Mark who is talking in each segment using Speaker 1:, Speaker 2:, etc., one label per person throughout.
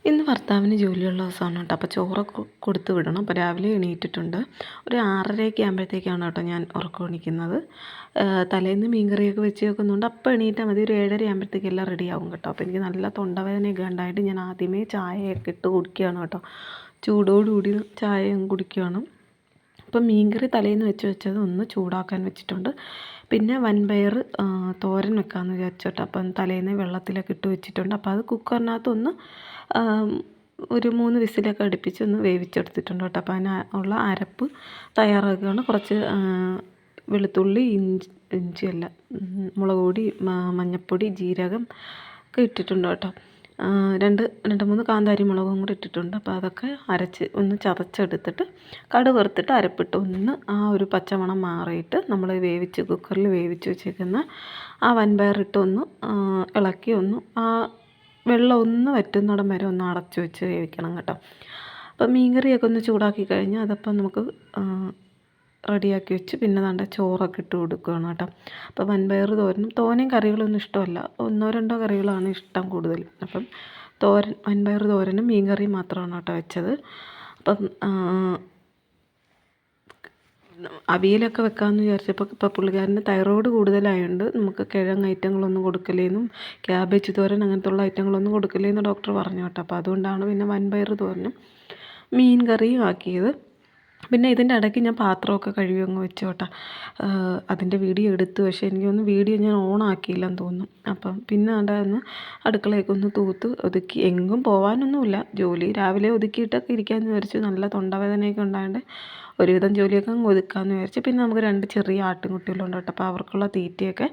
Speaker 1: ഇന്ന് ഭർത്താവിന് ജോലിയുള്ള ദിവസമാണ് കേട്ടോ. അപ്പോൾ ചോറൊക്കെ കൊടുത്ത് വിടണം. അപ്പോൾ രാവിലെ എണീറ്റിട്ടുണ്ട്. ഒരു 6:30 ആകുമ്പോഴത്തേക്കാണ് കേട്ടോ ഞാൻ ഉറക്കം എണീക്കുന്നത്. തലേന്ന് മീൻകറിയൊക്കെ വെച്ച് വെക്കുന്നുണ്ട്. അപ്പോൾ എണീറ്റാൽ മതി. ഒരു 7:30 ആകുമ്പോഴത്തേക്ക് എല്ലാം റെഡിയാവും കേട്ടോ. അപ്പോൾ എനിക്ക് നല്ല തൊണ്ടവേദനയൊക്കെ ഉണ്ടായിട്ട് ഞാൻ ആദ്യമേ ചായയൊക്കെ ഇട്ട് കുടിക്കുകയാണ് കേട്ടോ. ചൂടോടുകൂടി ചായയും കുടിക്കുകയാണ്. അപ്പം മീൻകറി തലേന്ന് വെച്ചത് ഒന്ന് ചൂടാക്കാൻ വെച്ചിട്ടുണ്ട്. പിന്നെ വൻപയർ തോരൻ വെക്കാമെന്ന് വിചാരിച്ചു. അപ്പം തലേന്ന് വെള്ളത്തിലൊക്കെ ഇട്ട് വെച്ചിട്ടുണ്ട്. അപ്പോൾ അത് കുക്കറിനകത്തൊന്ന് ഒരു 3 വിസിലൊക്കെ അടുപ്പിച്ച് ഒന്ന് വേവിച്ചെടുത്തിട്ടുണ്ട് കേട്ടോ. അപ്പോൾ അതിനുള്ള അരപ്പ് തയ്യാറാക്കുകയാണ്. കുറച്ച് വെളുത്തുള്ളി, ഇഞ്ചിയല്ല, മുളക് പൊടി, മഞ്ഞൾപ്പൊടി, ജീരകം ഒക്കെ ഇട്ടിട്ടുണ്ട് കേട്ടോ. രണ്ട് മൂന്ന് കാന്താരി മുളകും കൂടി ഇട്ടിട്ടുണ്ട്. അപ്പോൾ അതൊക്കെ അരച്ച് ഒന്ന് ചതച്ചെടുത്തിട്ട് കടുക് വറുത്തിട്ട് അരപ്പിട്ട് ഒന്ന് ആ ഒരു പച്ചമണം മാറിയിട്ട് നമ്മൾ കുക്കറിൽ വേവിച്ച് വെച്ചേക്കുന്ന ആ വൻപയറിട്ട് ഒന്ന് ഇളക്കി ഒന്ന് ആ വെള്ളം ഒന്ന് വറ്റുന്നിടം വരെ ഒന്ന് അടച്ചു വെച്ച് വേവിക്കണം കേട്ടോ. അപ്പം മീൻകറിയൊക്കെ ഒന്ന് ചൂടാക്കി കഴിഞ്ഞാൽ അതപ്പം നമുക്ക് റെഡിയാക്കി വെച്ച് പിന്നെ ദാണ്ടെ ചോറൊക്കെ ഇട്ട് കൊടുക്കുകയാണ് കേട്ടോ. അപ്പോൾ വൻപയർ തോരനും തോനെയും കറികളൊന്നും ഇഷ്ടമല്ല, 1-2 കറികളാണ് ഇഷ്ടം കൂടുതൽ. അപ്പം വൻപയർ തോരനും മീൻ കറിയും മാത്രമാണ് കേട്ടോ വെച്ചത്. അപ്പം അവിയലൊക്കെ വെക്കാമെന്ന് വിചാരിച്ചപ്പോൾ ഇപ്പോൾ പുള്ളിക്കാരന് തൈറോയ്ഡ് കൂടുതലായതുകൊണ്ട് നമുക്ക് കിഴങ്ങ് ഐറ്റങ്ങളൊന്നും കൊടുക്കലേന്നും ക്യാബേജ് തോരൻ അങ്ങനത്തുള്ള ഐറ്റങ്ങളൊന്നും കൊടുക്കലേന്ന് ഡോക്ടർ പറഞ്ഞു കേട്ടോ. അപ്പോൾ അതുകൊണ്ടാണ് പിന്നെ വൻപയർ തോരനും മീൻ കറിയും ആക്കിയത്. പിന്നെ ഇതിൻ്റെ ഇടയ്ക്ക് ഞാൻ പാത്രമൊക്കെ കഴുകി അങ്ങ് വെച്ചു കേട്ടോ. അതിൻ്റെ വീഡിയോ എടുത്തു, പക്ഷേ എനിക്കൊന്ന് വീഡിയോ ഞാൻ ഓൺ ആക്കിയില്ലെന്ന് തോന്നുന്നു. അപ്പം പിന്നെ ഒന്ന് അടുക്കളയൊക്കെ ഒന്ന് തൂത്ത് ഒതുക്കി. എങ്ങും പോകാനൊന്നുമില്ല, ജോലി രാവിലെ ഒതുക്കിയിട്ടൊക്കെ ഇരിക്കാമെന്ന് വിചാരിച്ചു. നല്ല തൊണ്ടവേദനയൊക്കെ ഉണ്ടായതുകൊണ്ട് ഒരുവിധം ജോലിയൊക്കെ അങ്ങ് ഒതുക്കാമെന്ന് വിചാരിച്ചു. പിന്നെ നമുക്ക് 2 ചെറിയ ആട്ടിൻകുട്ടികളുണ്ട് കേട്ടോ. അപ്പോൾ അവർക്കുള്ള തീറ്റയൊക്കെ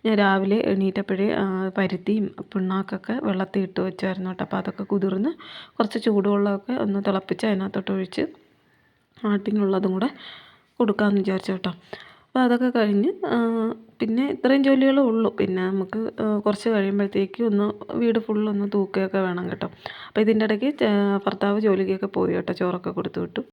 Speaker 1: ഞാൻ രാവിലെ എണീറ്റപ്പോഴേ പരുത്തിയും പിണ്ണാക്കൊക്കെ വെള്ളത്തിൽ ഇട്ട് വെച്ചായിരുന്നു കേട്ടോ. അപ്പോൾ അതൊക്കെ കുതിർന്ന് കുറച്ച് ചൂടുവെള്ളമൊക്കെ ഒന്ന് തിളപ്പിച്ച് അതിനകത്തോട്ട് ഒഴിച്ച് ആട്ടിനുള്ളതും കൂടെ കൊടുക്കാമെന്ന് വിചാരിച്ചു കേട്ടോ. അപ്പോൾ അതൊക്കെ കഴിഞ്ഞ് പിന്നെ ഇത്രയും ജോലികളേ ഉള്ളൂ. പിന്നെ നമുക്ക് കുറച്ച് കഴിയുമ്പോഴത്തേക്ക് ഒന്ന് വീട് ഫുള്ളൊന്ന് തൂക്കുകയൊക്കെ വേണം കേട്ടോ. അപ്പോൾ ഇതിൻ്റെ ഇടയ്ക്ക് ഭർത്താവ് ജോലിക്കൊക്കെ പോയി കേട്ടോ. ചോറൊക്കെ കൊടുത്തു വിട്ടു.